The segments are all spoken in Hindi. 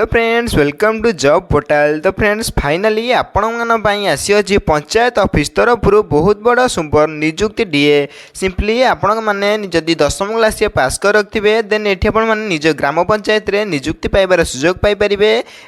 Hello friends welcome to job portal. तो फ्रेंड्स फाइनाली आपण आसी पंचायत ऑफिस तरफ बहुत बड़ा सुपर निजुक्ति डीए सिंपली आपण मैंने जदि 10वीं क्लास पास कर रखिए देन ये मैंने निज ग्राम पंचायत रे निजुक्ति पाइबार सुजोग पाइपर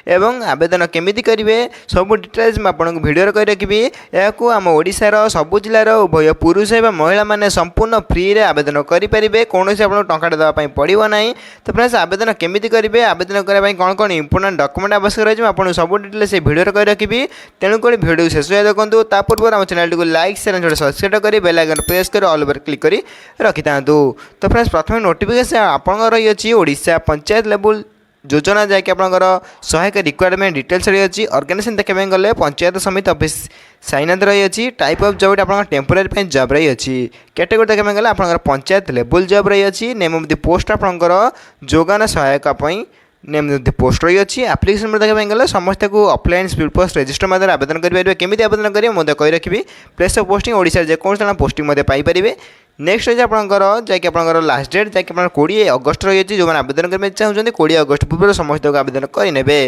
एवं आवेदन केमिति करेंगे सब डिटेल्स मैं आपको भिडियो कही रखी। या आम ओडिशार सबु जिलार उभय पुरुष एवं महिला मैंने संपूर्ण फ्री रे आवेदन करेंगे कौन आपको टंका देवाई पड़ो ना। तो फ्रेंड्स आवेदन केमिति करेंगे आवेदन करने कौन कौन इंपोर्टेंट डॉक्यूमेंट आवश्यक रही आपको सब डिटेल से भिडियो कही रखी। तेणुक भिडियो शेष देखो ता पूर्व आम चैनल को लाइक शेयर सब्सक्राइब कर बेल आइकन प्रेस कर ऑल ओवर क्लिक कर रखि था। तो फ्रेंड्स प्रथम नोटिफिकेशन आपंकर रही अच्छी ओडिशा पंचायत लेवल योजना जैक आपंकर सहायक रिक्वायरमेंट डिटेल्स रही अच्छी। ऑर्गेनाइजेशन देखा गले पंचायत समिति ऑफिस साइनाथ रही अच्छी। टाइप ऑफ जॉब आप टेम्पोरारी जॉब रही अच्छी। कैटेगरी देखा गले आप पंचायत लेवल जॉब रही अच्छी। नेम ऑफ द पोस्ट आपंकर जोगान सहायक नेम ऑफ द पोस्ट रही अच्छी। एप्लिकेशन में देखा गले समस्त को ऑफलाइन स्पीड पोस्ट रजिस्टर माध्यम आवेदन करेंगे केमी आवेदन करेंगे मुझे कही रखी। प्लेस ऑफ पोस्टिंग ओडिशा जेकोसी जन पोस्टिंग पाइपर। नेक्स्ट रही आपंकर जैक आप लास्ट डेट जैक 20 अगस्ट रही है जो आवेदन करने चाहते 20 अगस्ट पूर्व समस्त को आवेदन करेंगे।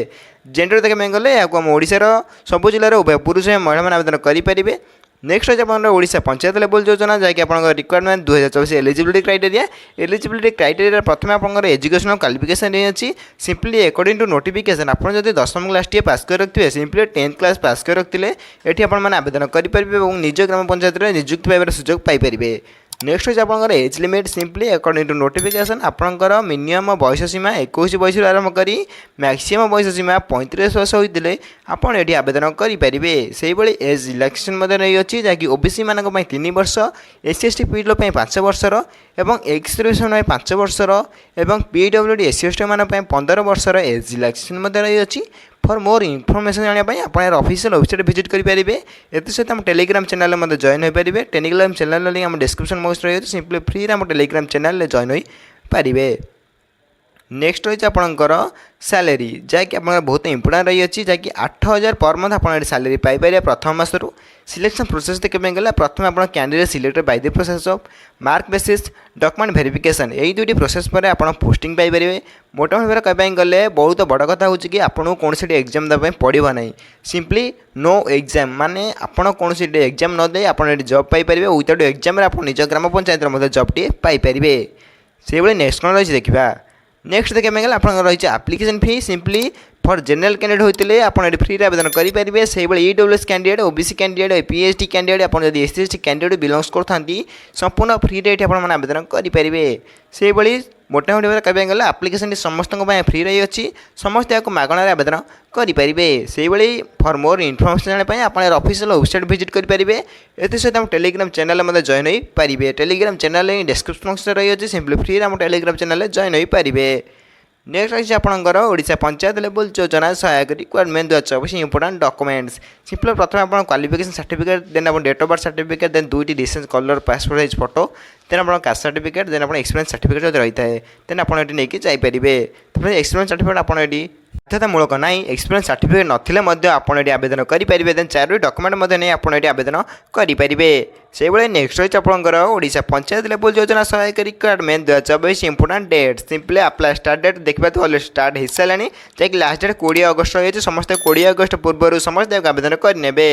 जेंडर देखा गले या ओडिशार सबु जिलार उभय पुरुष एवं महिला मैंने आवेदन करेंगे। नेक्स्ट रही आप ओडिशा पंचायत लेवल योजना जैक आप रिक्वायरमेंट 2024 एलिजिबिलिटी क्राइटेरिया प्रथम आप एजुकेशनल क्वालिफिकेशन रही अच्छी। सिंपली अकॉर्डिंग टू नोटिफिकेशन आप 10वीं क्लास टी पास कर रखिए सिंपली 10th क्लास पास कर रखिए ये आवेदन करेंगे और निज ग्राम पंचायत में निजुक्ति पाइबार सुजोग पाइपर। नेक्स्ट हूँ आप age limit simply according to notification आपंकर मिनिमम बयस सीमा 21 बयस आरंभ करी मैक्सिमम बयस सीमा 35 वर्ष होते आपड़ ये आवेदन करेंगे। से एज रिलैक्सेशन रही अच्छी जहाँकि ओबीसी मान 3 वर्ष SC/ST पीडब्ल्यू 5 वर्षर और एक्स रिजर्वेशन 5 वर्षर और PWD SC/ST मान 15 वर्षर एज रिलैक्सेशन रही अच्छी। फॉर मोर इनफॉरमेशन जानापी आप ऑफिशियल वेबसाइट विजिट करेंगे। एत सहित हम टेलीग्राम चैनल में जॉइन हो पारे। टेलीग्राम चैनल लिंक हम डिस्क्रिप्शन बॉक्स रही है सिंपली फ्री आम टेलीग्राम चैनल जॉइन हो पारे। नेक्स्ट रही आपंकर सैलरी जहाँकि आप बहुत इंपोर्टेंट रही अच्छी जहाँकि 8000 पर मंथ आप सैलरी पाइपर प्रथम मसरू। सिलेक्शन प्रोसेस देखा गला प्रथम आप candidate selected by the process of mark basis document verification यही दुईटी प्रोसेस पर आप पोस्टिंग पाइपर। मोटा भाव कहवाई गले बहुत बड़ कथा हो कि आपको कौन सी एग्जाम देवाई पड़ो ना सिंपली नो एग्जाम माने आपड़ कौन सी एग्जाम न दे आप जॉब पाइपर विदाउट एग्जाम आप निज ग्राम पंचायत जॉब टी पाइपर। से भाई नेक्स्ट कौन रही देखा। नेक्स्ट देखा गला आप रही application fee simply for general candidate होते आप फ्री आवेदन करेंगे। से EWS candidate OBC candidate PhD candidate आप SC/ST कैंडिडेट बिलंग्स करते संपूर्ण फ्री रेट आप आवेदन करेंगे। से मोटा मोटी भाव कहवाई गला एप्लिकेशन समस्त फ्री रही अच्छी समस्त या मागणार आवेदन करेंगे। से फॉर मोर इनफॉरमेशन जानापी आप ऑफिशियल वेबसाइट विजिट करेंगे। ये सहित हम टेलीग्राम चैनल में जॉइन हो पारे। टेलीग्राम चैनल डिस्क्रिप्शन बॉक्स रही है सिंपली फ्री आम टेलीग्राम चैनल जॉइन हो पारे। नेक्स्ट रही आपंकर ओडिशा पंचायत लेवल योजना सहायक रिक्वायरमेंट 2024 इंपोर्टेंट डॉक्यूमेंट्स सिंपल प्रथम आप क्वालिफिकेशन सर्टिफिकेट देन आप date of birth certificate then 2टी distance colour passport size photo then आप कास्ट सर्टिफिकेट देन आप एक्सपीरियंस सर्टिफिकेट रही है देन आप नहीं जापरेंगे। तो एक्सपीरियंस सर्टिफिकेट आप बाध्यतामूलक ना एक्सपीरियंस सर्टिफिकेट नथिले ये आवेदन करेंगे। देन 4टी डॉक्यूमेंट नहीं आप आवेदन करेंगे। से नेक्स्ट रही आपंकर ओडिशा पंचायत लेवल योजना सहायक requirement 2024 important date simply apply start date देखा तो ऑलरेडी स्टार्ट हो सारे जैक लास्ट डेट 20 अगस्ट रही है समस्त 20 अगस्ट पूर्व समस्त आवेदन करेंगे।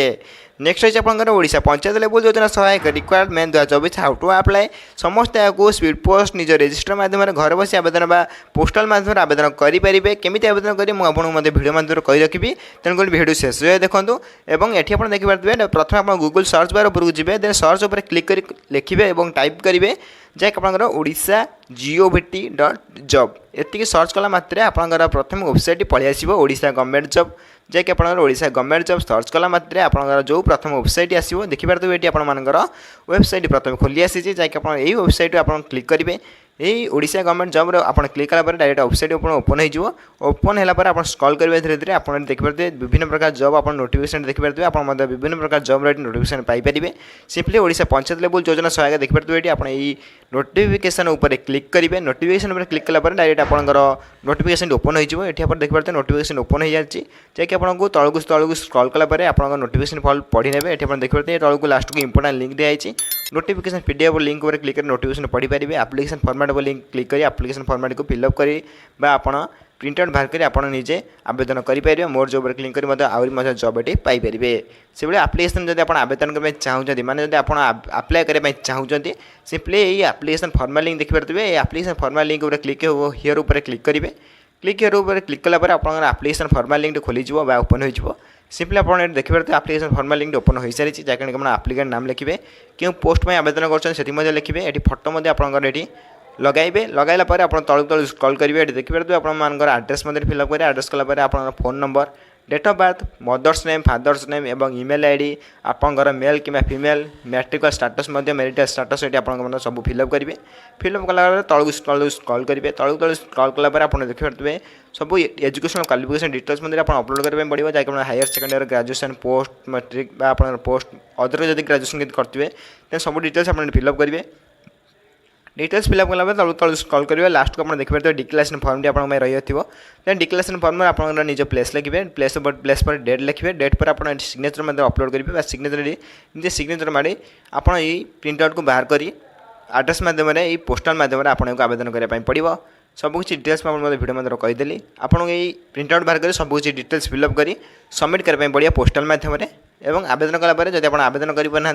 नेक्स्ट रही आपंकर ओडिशा पंचायत लेवल योजना सहायक रिक्वायरमेंट 2024 हाउ टू अप्लाई समस्त या स्पीड पोस्ट निज रजिस्टर माध्यम घर बस आवेदन पोस्टाल माध्यम आवेदन करेंगे। केमी आवेदन करेंगे मुझे भिडियो माध्यम कही रखी। तेणुक भिडियो शेष देखूँ और ये आप देखिए प्रथम आप गूगल सर्च बार उपरको जी देन सर्च उपर क्लिक कर लिखे और टाइप करेंगे जैक आप ओडिशा govt.job ये सर्च कला मात्रे आपंकर प्रथम वेबसाइट पलि आसो ओडिशा गवर्नमेंट जॉब जैक आप ओडिशा गवर्नमेंट जॉब सर्च कला मात्रे आपंकर जो प्रथम वेबसाइट आसो देखिपारे ये आपर वेबसाइट प्रथम खोली आसी जैक आप वेबसाइट आप क्लिक करेंगे। यही ओडिशा गवर्नमेंट जॉब आप क्लिक कलापर डायरेक्ट वेबसाइट ओपन हो ओपन है आप स्क्रॉल करेंगे धीरे धीरे आप देखिए विभिन्न प्रकार जॉब आप नोटिफिकेशन देखिए आप विभिन्न प्रकार job notification Piper. Simply Odisha panchayat level योजना सहायक देखिए ये आप नोटिफिकेशन उपर क्लिक करेंगे। नोटिफिकेशन उपर क्लिक कलापर डायरेक्ट आपंकर नोटिफिकेशन ओपन हो देखिए नोटिफिकेशन ओपन हो जाए जैक आपको तलू स्क्रॉल कलापर आप नोटिफिकेशन फल पढ़ी ने ये देखिए तलू लास्ट को इंपोर्टेंट लिंक दिखाई नोटिफिकेशन PDF लिंक उपर क्लिक कर नोटिफिकेशन पढ़ी पारे। एप्लिकेशन फॉर्मेट लिंक क्लिक कर एप्लिकेशन फॉर्मेट को फिलअप कर प्रिंट आउट बाहर करी आपण निजे आवेदन करेंगे मोर जॉब क्लिक कर आहरी जॉब ये पाइपर से भाई आप्लिकेसन जब आप आवेदन करने चाहते माने जब आप अप्लाई करने चाहते सिंपली ये आप्लिकेसन फॉर्मल लिंक देखिए ये application formal link click here ऊपर क्लिक करेंगे क्लिक हियर ऊपर क्लिक कलापर आप आप्लिकेसन फॉर्मल लिंक खोली ओपन हो सिंपली आप देखिए आप्लिकेसन फॉर्मल लिंक ओपन हो सारी जहाँ आप्लिकेंट नाम लिखिए क्यों पोस्ट में आवेदन कर लिखिए ये फोटो आपंकर लगाइबे लगाइला पर आप तलू तलू स्क्रॉल करेंगे देखिए आपर आड्रेस फिलअप करेंगे आड्रेस कलापर आप phone number date of birth mother's name father's name एवं ईमेल आईडी आपंकर मेल कि female matric status marital status ये आप सब फिलअप करेंगे फिलअप कला तलू तलू स्क्रॉल करेंगे तलू तलू स्क्रॉल कलापर आप देखिए सब एजुकेशनल क्वालिफिकेशन डिटेल्स आप अपलोड करने पड़ो जहाँकि higher secondary graduation post matric post other जब ग्रेजुएशन करेंगे तो सब डिटेल्स आप फिलअप करेंगे डिटेल्स फिलअप कला तलू तलू स्क्रॉल करेंगे लास्ट को आप देखिए डिक्लेरेशन फॉर्म आप रही थो डिक्लेरेशन फॉर्म में आप निज प्लेस लिखे प्लेस पर डेट लिखे डेट पर आप सिग्नेचर अपलोड करेंगे सिग्नेचर निजे सिग्नेचर मारी आप प्रिंट आउट को बाहर कर आड्रेस मध्यम पोस्टाल मध्यम आपको आवेदन करने पड़ो सबकि डिटेल्स मैं भिडियो मध्य कहीदेली आपको ये प्रिंट आउट बाहर कर सबकि डिटेल्स फिलअप कर सबमिट करने पड़ो पोस्टाल मध्यम एवं आवेदन कलापर जब आप आवेदन करना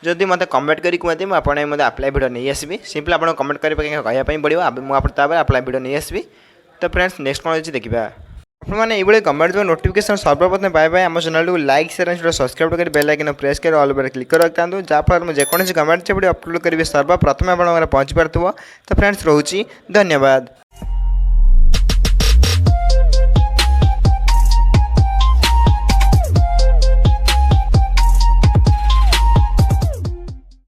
जदि मत कमेंट करी कहते मुझे अप्लाई वीडियो नहीं आसबि सिंपली आप कमेंट करके कहवाई पड़ो मुझे अप्लाई वीडियो नहीं आसबि तो फ्रेंड्स नेक्स्ट कौन अच्छी देखा आपने ये गवर्नमेंट जो नोटिफिकेशन सर्वप्रथम पाइबा आम चैनल को लाइक शेयर सब्सक्राइब कर बेल आइकन प्रेस कर ऑल पर क्लिक कर रखता जहाँफल मुझे जेकोसी गवर्नमेंट वीडियो अपलोड करेंगे सर्वप्रथम आप पहुँची पार्थ तो फ्रेंड्स रोची धन्यवाद।